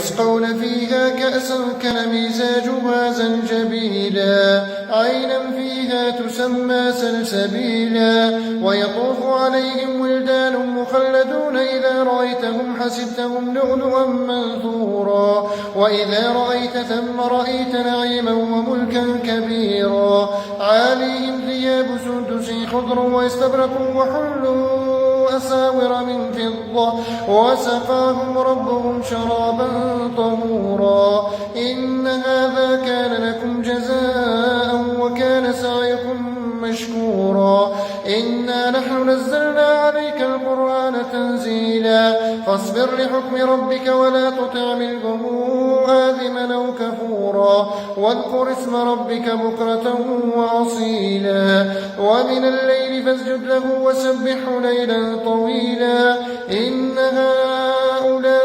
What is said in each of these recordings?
ويسقون فيها كأسا كان مزاجها زنجبيلا عينا فيها تسمى سلسبيلا ويطوف عليهم ولدان مخلدون إذا رأيتهم حسبتهم لؤلؤا منثورا وإذا رأيت ثم رأيت نعيما وملكا كبيرا عاليهم ثياب سندس خضر واستبرق وحلوا أساور من فضة وسقاهم ربهم شرابا طهورا إن هذا كان لكم جزاء وكان سعيكم مشكورا إنا نحن نزلنا عليك القرآن تنزيلا فاصبر لحكم ربك ولا تطع منهم آثما أو كفورا واذكر اسم ربك بكرة وأصيلا ومن الليل فاسجد له وسبحه ليلا طويلا إن هؤلاء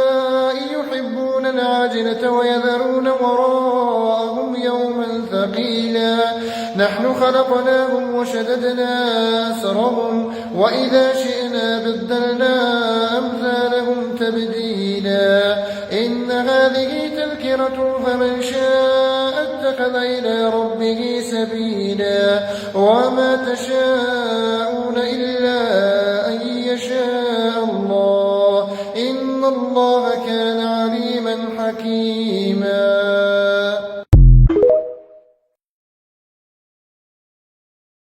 يحبون العاجلة ويذرون وراءهم يوما ثقيلا نحن خلقناهم وشددنا أسرهم وإذا شئنا بدلنا أمثالهم تبديلا إن هذه تذكرة فمن شاء اتخذ إلى ربه سبيلا وما تشاءون إلا أن يشاء الله إن الله كان عليما حكيما.